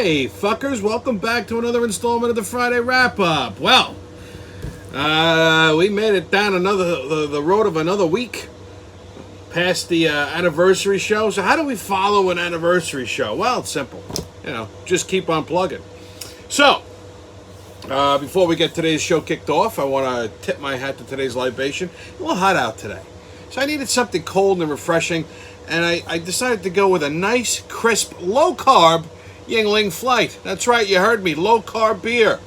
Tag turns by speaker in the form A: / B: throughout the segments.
A: Hey, fuckers, welcome back to another installment of the Friday Wrap-Up. Well, we made it down the road of another week past the anniversary show. So how do we follow an anniversary show? Well, it's simple. Just keep on plugging. So, before we get today's show kicked off, I want to tip my hat to today's libation. A little hot out today. So I needed something cold and refreshing, and I decided to go with a nice, crisp, low-carb Yingling Flight. That's right, you heard me, low-carb beer.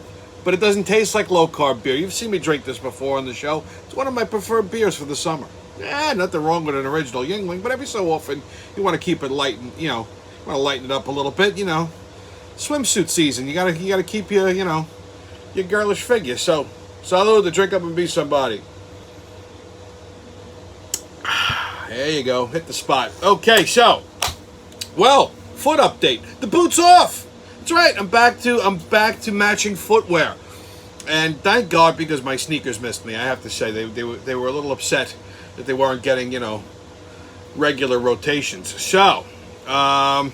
A: But it doesn't taste like low-carb beer. You've seen me drink this before on the show. It's one of my preferred beers for the summer. Nothing wrong with an original Yingling, but every so often you want to keep it light and, want to lighten it up a little bit, Swimsuit season, you gotta keep your girlish figure. So, salud to drink up and be somebody. There you go, hit the spot. Okay, so, foot update. The boot's off. That's right. I'm back to matching footwear, and thank God, because my sneakers missed me. I have to say they were a little upset that they weren't getting regular rotations. So, I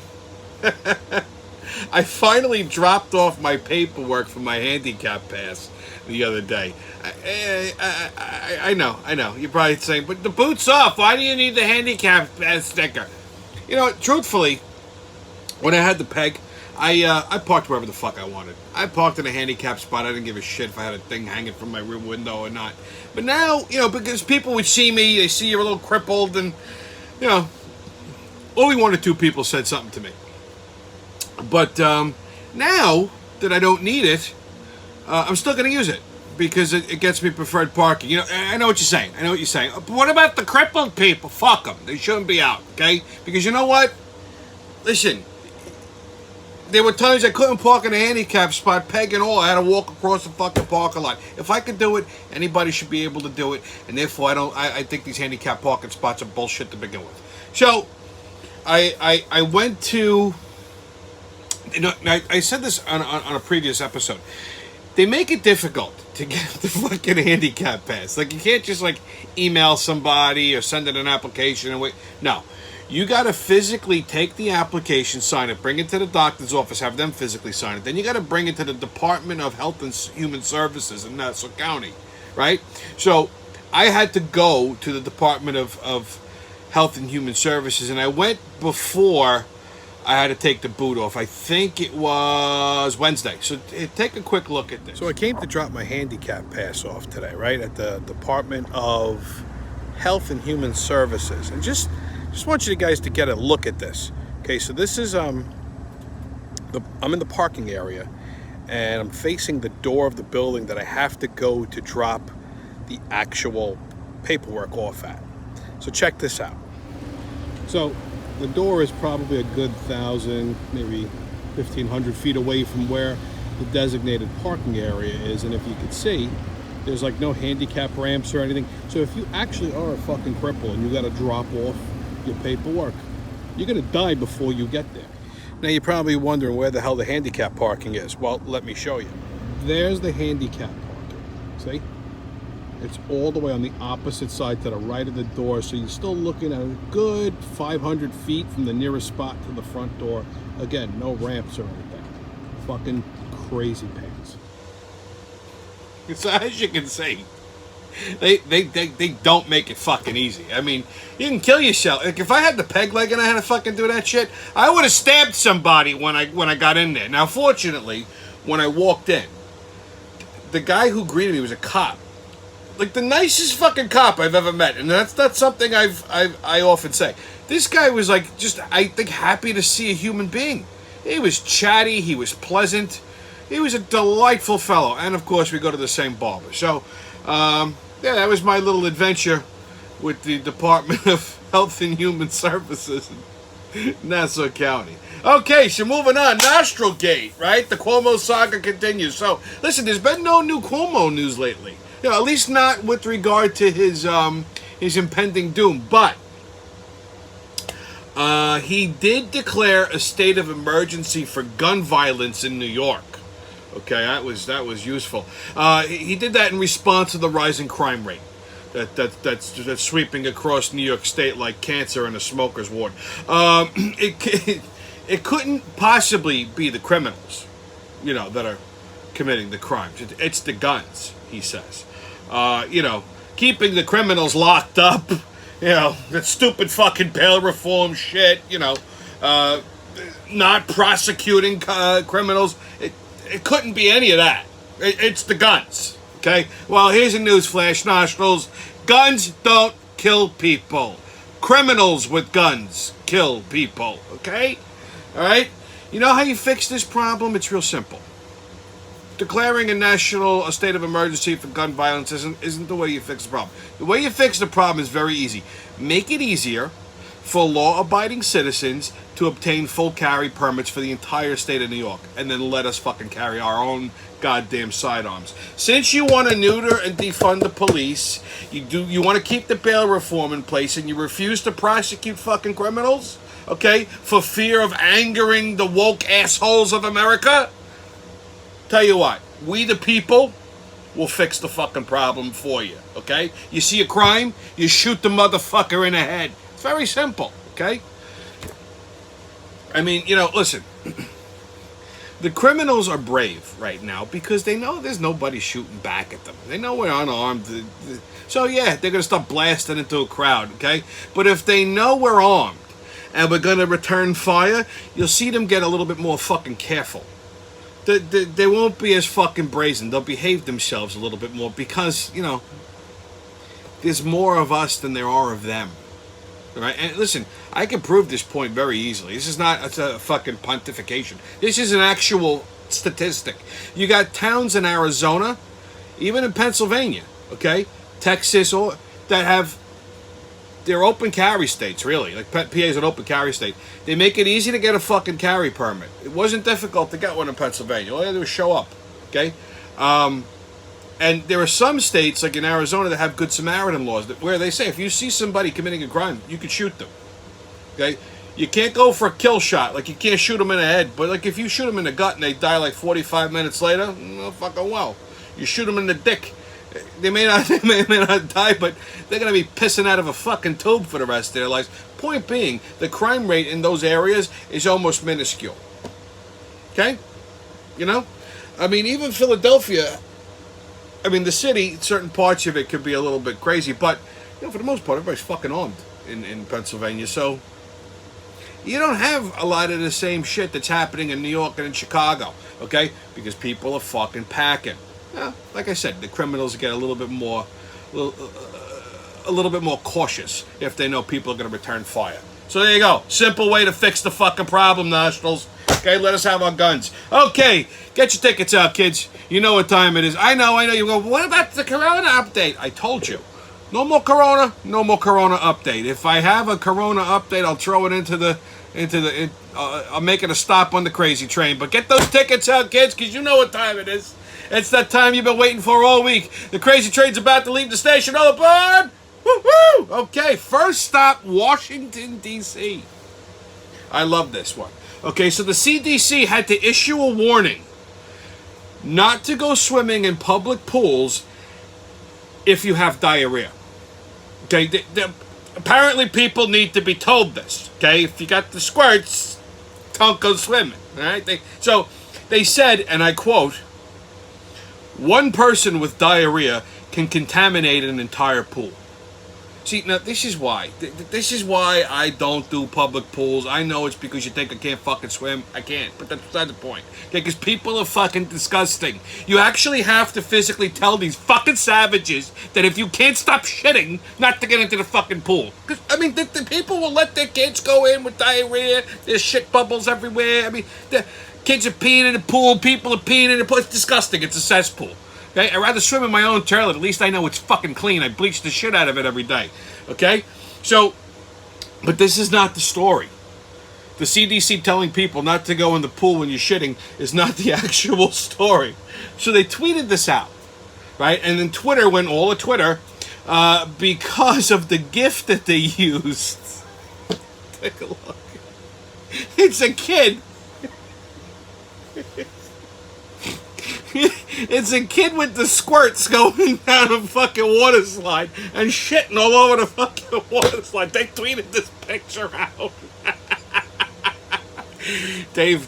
A: finally dropped off my paperwork for my handicap pass the other day. I know. You're probably saying, but the boot's off. Why do you need the handicap pass sticker? Truthfully, when I had the peg, I parked wherever the fuck I wanted. I parked in a handicap spot. I didn't give a shit if I had a thing hanging from my rear window or not. But now, because people would see me, they see you're a little crippled, and, only one or two people said something to me. But now that I don't need it, I'm still going to use it because it gets me preferred parking. I know what you're saying. But what about the crippled people? Fuck them. They shouldn't be out, okay? Because you know what? Listen, there were times I couldn't park in a handicap spot, peg and all. I had to walk across the fucking parking lot. If I could do it, anybody should be able to do it. And therefore, I think these handicap parking spots are bullshit to begin with. So, I went to... I said this on a previous episode. They make it difficult to get the fucking handicap pass. Like, you can't just, email somebody or send in an application and wait. No. You got to physically take the application, sign it, bring it to the doctor's office, have them physically sign it. Then you got to bring it to the Department of Health and Human Services in Nassau County, right? So I had to go to the Department of Health and Human Services, and I went before I had to take the boot off. I think it was Wednesday. So take a quick look at this. So I came to drop my handicap pass off today, right, at the Department of Health and Human Services. And just want you guys to get a look at this. Okay, so this is I'm in the parking area, and I'm facing the door of the building that I have to go to drop the actual paperwork off at. So check this out. So the door is probably a good 1,000, maybe 1,500 feet away from where the designated parking area is, and if you can see, there's no handicap ramps or anything. So if you actually are a fucking cripple and you got to drop off your paperwork, you're going to die before you get there. Now you're probably wondering where the hell the handicap parking is. Well, let me show you. There's the handicap parking. See? It's all the way on the opposite side to the right of the door, so you're still looking at a good 500 feet from the nearest spot to the front door. Again, no ramps or anything. Fucking crazy pants. So as you can see, they don't make it fucking easy. I mean, you can kill yourself. If I had the peg leg and I had to fucking do that shit, I would have stabbed somebody when I got in there. Now, fortunately, when I walked in, the guy who greeted me was a cop. The nicest fucking cop I've ever met. And that's something I often say. This guy was I think, happy to see a human being. He was chatty, he was pleasant, he was a delightful fellow. And of course, we go to the same barber. So, that was my little adventure with the Department of Health and Human Services in Nassau County. Okay, so moving on. Nostril Gate, right? The Cuomo saga continues. So, listen, there's been no new Cuomo news lately. At least not with regard to his impending doom. But he did declare a state of emergency for gun violence in New York. Okay, that was useful. He did that in response to the rising crime rate that's sweeping across New York State like cancer in a smoker's ward. it couldn't possibly be the criminals, that are committing the crimes. It's the guns, he says. Keeping the criminals locked up, that stupid fucking bail reform shit, not prosecuting criminals. It couldn't be any of that. It's the guns, okay? Well, here's a newsflash, nostrils. Guns don't kill people. Criminals with guns kill people, okay? All right? You know how you fix this problem? It's real simple. Declaring a state of emergency for gun violence isn't the way you fix the problem. The way you fix the problem is very easy. Make it easier for law-abiding citizens to obtain full carry permits for the entire state of New York, and then let us fucking carry our own goddamn sidearms. Since you want to neuter and defund the police, you want to keep the bail reform in place, and you refuse to prosecute fucking criminals, okay, for fear of angering the woke assholes of America. Tell you what, we the people will fix the fucking problem for you, okay? You see a crime, you shoot the motherfucker in the head. It's very simple, okay? I mean, listen. The criminals are brave right now because they know there's nobody shooting back at them. They know we're unarmed. So, yeah, they're going to start blasting into a crowd, okay? But if they know we're armed and we're going to return fire, you'll see them get a little bit more fucking careful. They won't be as fucking brazen. They'll behave themselves a little bit more because, there's more of us than there are of them. All right? And listen, I can prove this point very easily. This is not a fucking pontification. This is an actual statistic. You got towns in Arizona, even in Pennsylvania, okay? Texas, that have... They're open carry states, really. Like, PA is an open carry state. They make it easy to get a fucking carry permit. It wasn't difficult to get one in Pennsylvania. All you had to do was show up, okay? And there are some states, like in Arizona, that have Good Samaritan laws where they say if you see somebody committing a crime, you could shoot them, okay? You can't go for a kill shot. Like, you can't shoot them in the head. But, like, if you shoot them in the gut and they die, like, 45 minutes later, fucking well. You shoot them in the dick. They may not die, but they're going to be pissing out of a fucking tube for the rest of their lives. Point being, the crime rate in those areas is almost minuscule. Okay? I mean, even Philadelphia, the city, certain parts of it could be a little bit crazy, but, for the most part, everybody's fucking armed in Pennsylvania, so you don't have a lot of the same shit that's happening in New York and in Chicago, okay? Because people are fucking packing. Like I said, the criminals get a little bit more cautious if they know people are going to return fire. So there you go. Simple way to fix the fucking problem, nostrils. Okay, let us have our guns. Okay, get your tickets out, kids. You know what time it is. I know. You go, what about the Corona update? I told you. No more Corona update. If I have a Corona update, I'll throw it I'll make it a stop on the crazy train. But get those tickets out, kids, because you know what time it is. It's that time you've been waiting for all week. The crazy train's about to leave the station. All aboard! Woo-hoo! Okay, first stop, Washington, D.C. I love this one. Okay, so the CDC had to issue a warning not to go swimming in public pools if you have diarrhea. Okay, apparently people need to be told this. Okay, if you got the squirts, don't go swimming. All right, so they said, and I quote, "One person with diarrhea can contaminate an entire pool." See, now this is why. This is why I don't do public pools. I know it's because you think I can't fucking swim. I can't, but that's beside the point. Okay, because people are fucking disgusting. You actually have to physically tell these fucking savages that if you can't stop shitting, not to get into the fucking pool. Because, the people will let their kids go in with diarrhea. There's shit bubbles everywhere. The kids are peeing in the pool. People are peeing in the pool. It's disgusting. It's a cesspool. Okay? I'd rather swim in my own toilet. At least I know it's fucking clean. I bleach the shit out of it every day. Okay? So, but this is not the story. The CDC telling people not to go in the pool when you're shitting is not the actual story. So they tweeted this out. Right? And then Twitter went all of Twitter because of the GIF that they used. Take a look. It's a kid. It's a kid with the squirts going down a fucking water slide and shitting all over the fucking water slide. They tweeted this picture out. Dave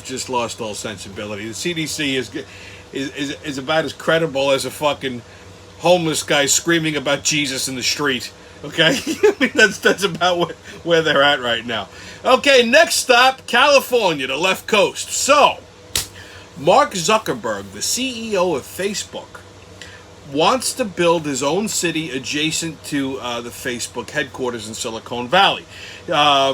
A: just lost all sensibility. The CDC is about as credible as a fucking homeless guy screaming about Jesus in the street. Okay, I mean that's about where they're at right now. Okay, next stop, California, the left coast. So, Mark Zuckerberg, the CEO of Facebook, wants to build his own city adjacent to the Facebook headquarters in Silicon Valley. They're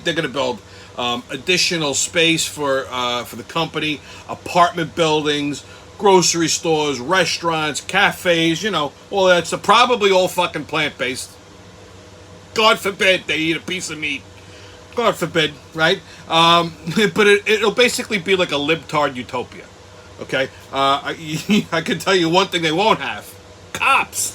A: going to build additional space for the company, apartment buildings, grocery stores, restaurants, cafes, all that's probably all fucking plant-based. God forbid they eat a piece of meat. God forbid, right? But it'll basically be like a libtard utopia. Okay? I can tell you one thing they won't have. Cops!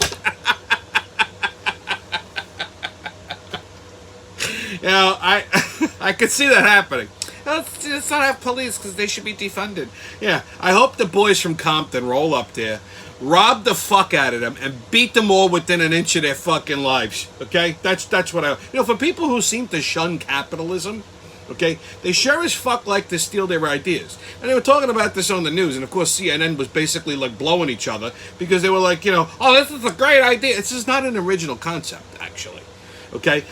A: I could see that happening. Let's not have police because they should be defunded. Yeah, I hope the boys from Compton roll up there, rob the fuck out of them, and beat them all within an inch of their fucking lives. Okay, that's what for people who seem to shun capitalism, okay, they sure as fuck like to steal their ideas. And they were talking about this on the news, and of course CNN was basically like blowing each other because they were like, oh, this is a great idea. This is not an original concept, actually. Okay,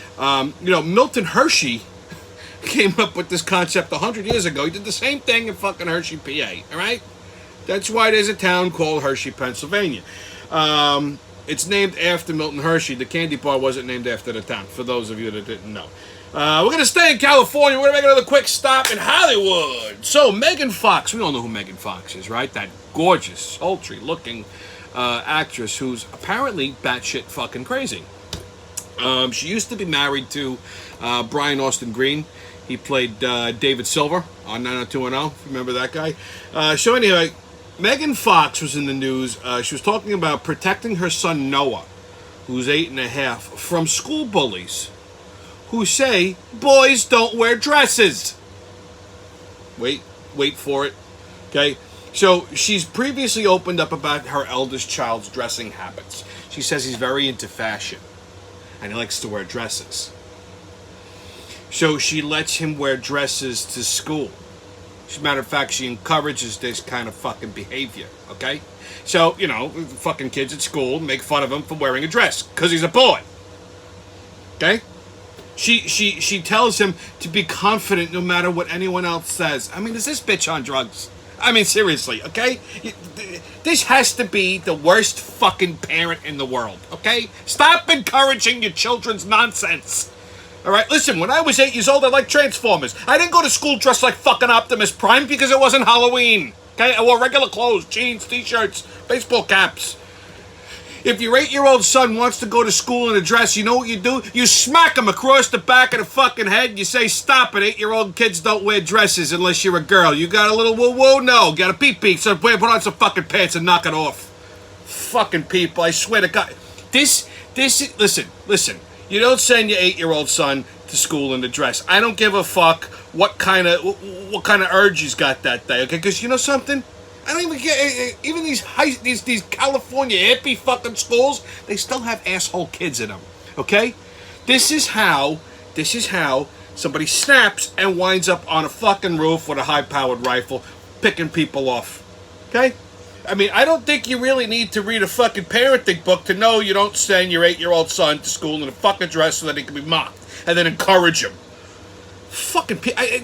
A: Milton Hershey came up with this concept 100 years ago. He did the same thing in fucking Hershey, PA. All right, that's why there's a town called Hershey, Pennsylvania. It's named after Milton Hershey. The candy bar wasn't named after the town. For those of you that didn't know, we're gonna stay in California. We're gonna make another quick stop in Hollywood. So Megan Fox, we all know who Megan Fox is, right? That gorgeous, sultry-looking actress who's apparently batshit fucking crazy. She used to be married to Brian Austin Green. He played David Silver on 90210. Remember that guy? So anyway, Megan Fox was in the news. She was talking about protecting her son Noah, who's 8.5, from school bullies who say boys don't wear dresses. Wait for it. Okay. So she's previously opened up about her eldest child's dressing habits. She says he's very into fashion and he likes to wear dresses. So she lets him wear dresses to school. As a matter of fact, she encourages this kind of fucking behavior, okay? So, fucking kids at school make fun of him for wearing a dress, because he's a boy. Okay? She tells him to be confident no matter what anyone else says. I mean, is this bitch on drugs? I mean, seriously, okay? This has to be the worst fucking parent in the world, okay? Stop encouraging your children's nonsense. All right, listen, when I was 8 years old, I liked Transformers. I didn't go to school dressed like fucking Optimus Prime because it wasn't Halloween. Okay, I wore regular clothes, jeans, t-shirts, baseball caps. If your 8-year-old son wants to go to school in a dress, you know what you do? You smack him across the back of the fucking head and you say, stop it, 8-year-old kids don't wear dresses unless you're a girl. You got a little woo-woo? No. Got a pee-pee? So put on some fucking pants and knock it off. Fucking people, I swear to God. Listen. You don't send your 8-year-old son to school in a dress. I don't give a fuck what kind of urge he's got that day, okay? Because you know something? I don't even get even these California hippie fucking schools. They still have asshole kids in them, okay? This is how somebody snaps and winds up on a fucking roof with a high-powered rifle, picking people off, okay? I mean, I don't think you really need to read a fucking parenting book to know you don't send your 8-year-old son to school in a fucking dress so that he can be mocked and then encourage him. Fucking,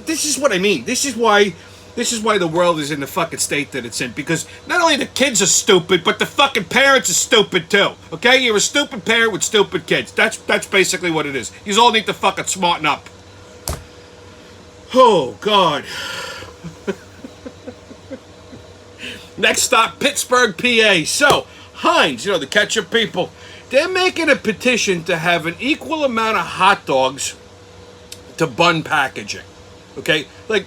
A: this is what I mean. This is why the world is in the fucking state that it's in, because not only the kids are stupid, but the fucking parents are stupid too. Okay, you're a stupid parent with stupid kids. That's basically what it is. You all need to fucking smarten up. Oh God. Next stop, Pittsburgh, PA. So, Heinz, the ketchup people, they're making a petition to have an equal amount of hot dogs to bun packaging. Okay? Like,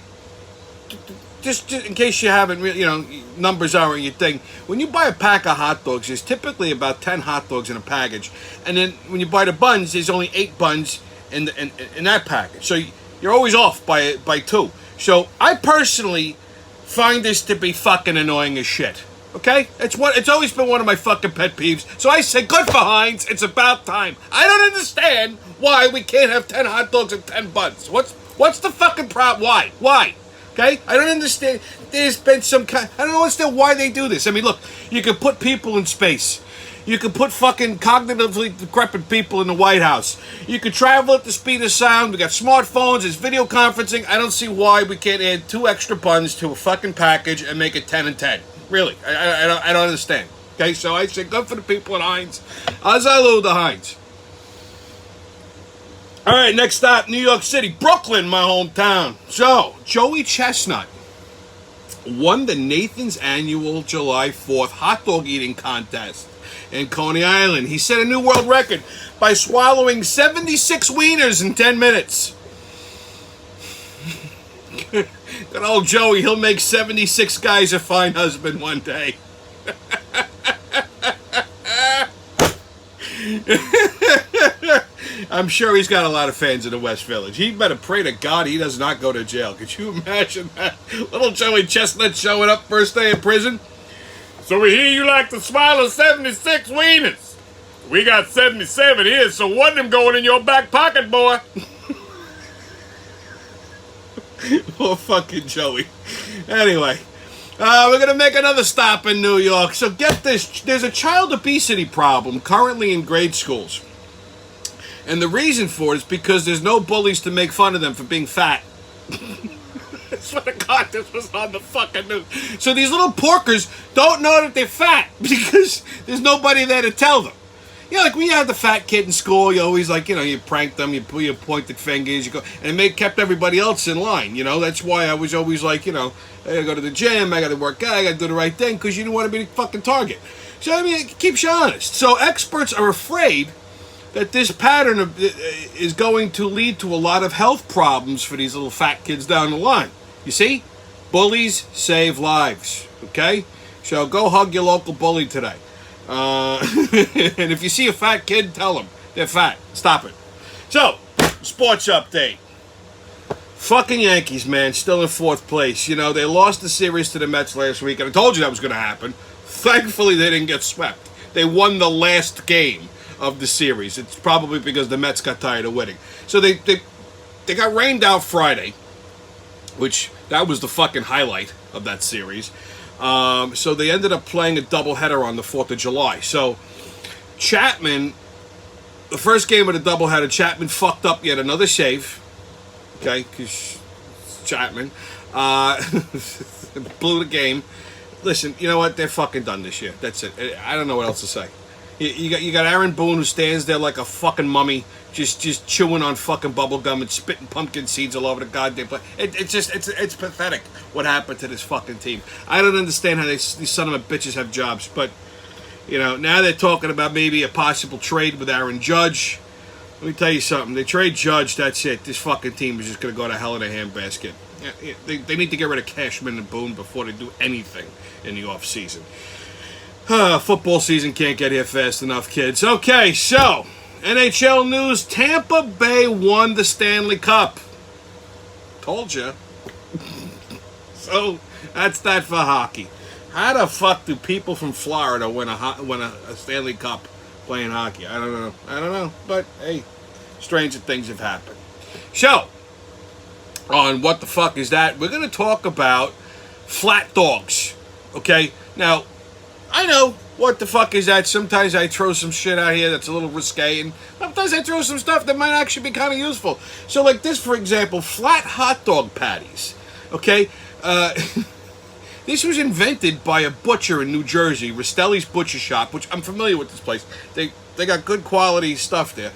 A: just in case you haven't really, numbers aren't your thing. When you buy a pack of hot dogs, there's typically about 10 hot dogs in a package. And then when you buy the buns, there's only 8 buns in that package. So you're always off by 2. So I personally find this to be fucking annoying as shit. Okay? It's always been one of my fucking pet peeves. So I say, good for Heinz. It's about time. I don't understand why we can't have 10 hot dogs and 10 buns. What's the fucking problem? Why? Okay? I don't understand. There's been some kind... I don't understand why they do this. I mean, look, you can put people in space. You can put fucking cognitively decrepit people in the White House. You can travel at the speed of sound. We got smartphones. There's video conferencing. I don't see why we can't add 2 extra buns to a fucking package and make it 10 and 10. Really. I don't understand. Okay, so I say good for the people at Heinz. Azalu the Heinz. All right, next stop, New York City. Brooklyn, my hometown. So, Joey Chestnut won the Nathan's annual July 4th hot dog eating contest in Coney Island. He set a new world record by swallowing 76 wieners in 10 minutes. Good old Joey, he'll make 76 guys a fine husband one day. I'm sure he's got a lot of fans in the West Village. He better pray to God he does not go to jail. Could you imagine that? Little Joey Chestnut showing up first day in prison. So we hear you like to swallow 76 wieners. We got 77 here, so one of them going in your back pocket, boy. Oh, fucking Joey. Anyway, we're going to make another stop in New York. So get this. There's a child obesity problem currently in grade schools. And the reason for it is because there's no bullies to make fun of them for being fat. I swear to God, this was on the fucking news. So these little porkers don't know that they're fat because there's nobody there to tell them. You know, like when you had the fat kid in school, you always like, you know, you pranked them, you put your pointed fingers, you go, and it kept everybody else in line, you know. That's why I was always like, you know, I gotta go to the gym, I gotta work out, I gotta do the right thing, because you didn't want to be the fucking target. So, I mean, it keeps you honest. So experts are afraid that this pattern is going to lead to a lot of health problems for these little fat kids down the line. You see? Bullies save lives, okay? So go hug your local bully today. And if you see a fat kid, tell them they're fat. Stop it. So, sports update. Fucking Yankees, man, still in 4th place. You know, they lost the series to the Mets last week, and I told you that was going to happen. Thankfully, they didn't get swept. They won the last game of the series. It's probably because the Mets got tired of winning. So they got rained out Friday, which that was the fucking highlight of that series. So they ended up playing a doubleheader on the 4th of July. So Chapman, the first game of the doubleheader, Chapman fucked up yet another save. Okay, because Chapman blew the game. Listen, you know what? They're fucking done this year. That's it. I don't know what else to say. You got Aaron Boone, who stands there like a fucking mummy, just chewing on fucking bubble gum and spitting pumpkin seeds all over the goddamn place. It's pathetic what happened to this fucking team. I don't understand how these son of a bitches have jobs, but you know, now they're talking about maybe a possible trade with Aaron Judge. Let me tell you something. They trade Judge, that's it. This fucking team is just going to go to hell in a handbasket. Yeah, they need to get rid of Cashman and Boone before they do anything in the offseason. Football season can't get here fast enough, kids. Okay, so, NHL news. Tampa Bay won the Stanley Cup. Told you. So, that's that for hockey. How the fuck do people from Florida win a Stanley Cup playing hockey? I don't know. But, hey, stranger things have happened. So, on What the Fuck Is That, we're going to talk about flat dogs. Okay? Now, I know, what the fuck is that? Sometimes I throw some shit out here that's a little risque, and sometimes I throw some stuff that might actually be kind of useful. So like this, for example, flat hot dog patties. Okay? This was invented by a butcher in New Jersey, Rastelli's Butcher Shop, which I'm familiar with this place. They got good quality stuff there.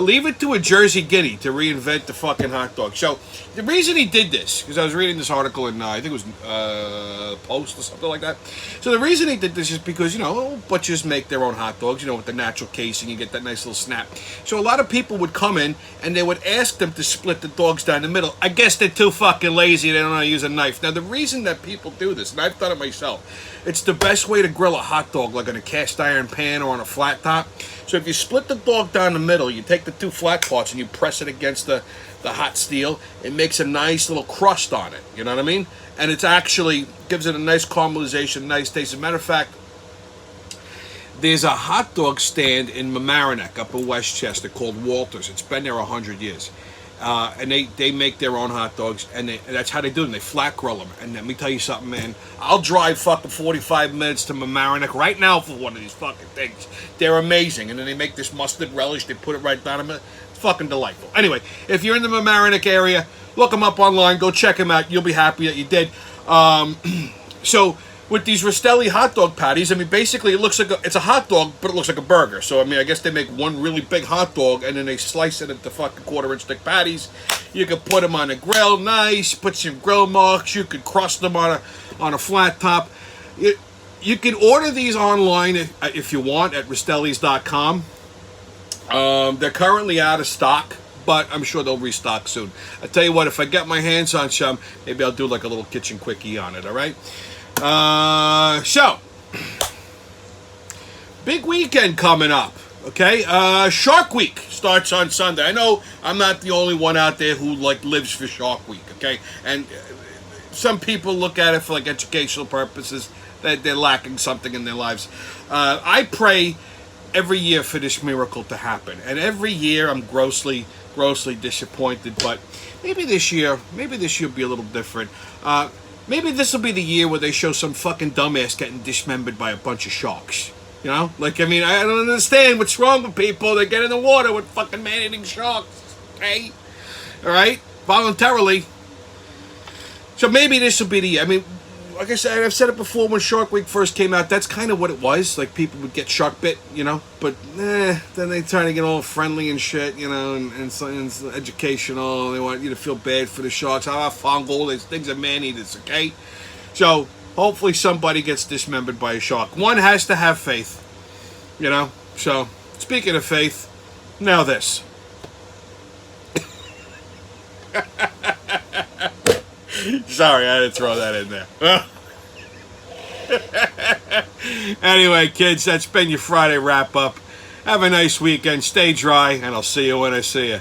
A: Leave it to a Jersey Guinea to reinvent the fucking hot dog. So the reason he did this, because I was reading this article in, I think it was Post or something like that. So the reason he did this is because, you know, butchers make their own hot dogs, you know, with the natural casing, you get that nice little snap. So a lot of people would come in and they would ask them to split the dogs down the middle. I guess they're too fucking lazy, they don't know how to use a knife. Now the reason that people do this, and I've done it myself, it's the best way to grill a hot dog, like in a cast iron pan or on a flat top. So if you split the dog down the middle, you take the two flat parts and you press it against the hot steel, it makes a nice little crust on it. You know what I mean? And it's actually gives it a nice caramelization, nice taste. As a matter of fact, there's a hot dog stand in Mamaroneck up in Westchester called Walters. It's been there 100 years. And they make their own hot dogs, and that's how they do them. They flat grill them. And let me tell you something, man. I'll drive fucking 45 minutes to Mamaroneck right now for one of these fucking things. They're amazing. And then they make this mustard relish. They put it right down them. It's fucking delightful. Anyway, if you're in the Mamaroneck area, look them up online. Go check them out. You'll be happy that you did. So with these Rastelli hot dog patties, I mean, basically it looks like it's a hot dog, but it looks like a burger. So, I mean, I guess they make one really big hot dog, and then they slice it into fucking quarter-inch thick patties. You could put them on a grill, nice, put some grill marks. You could crust them on a flat top. You can order these online if you want at Rastellis.com. They're currently out of stock, but I'm sure they'll restock soon. I tell you what, if I get my hands on some, maybe I'll do like a little kitchen quickie on it, all right? So, big weekend coming up, okay? Shark Week starts on Sunday. I know I'm not the only one out there who, like, lives for Shark Week, okay? And some people look at it for, like, educational purposes. They're lacking something in their lives. I pray every year for this miracle to happen. And every year I'm grossly disappointed. But maybe this year will be a little different. Maybe this will be the year where they show some fucking dumbass getting dismembered by a bunch of sharks. You know? Like, I mean, I don't understand what's wrong with people. They get in the water with fucking man-eating sharks. Okay? Alright? Voluntarily. So maybe this will be the year. I mean, like I said, I've said it before, when Shark Week first came out, that's kind of what it was. Like, people would get shark bit, you know? But, then they try to get all friendly and shit, you know, and it's educational. They want you to feel bad for the sharks. How fungal, these things are man-eaters, okay? So, hopefully somebody gets dismembered by a shark. One has to have faith, you know? So, speaking of faith, now this. Sorry, I had to throw that in there. Anyway, kids, that's been your Friday wrap-up. Have a nice weekend. Stay dry, and I'll see you when I see you.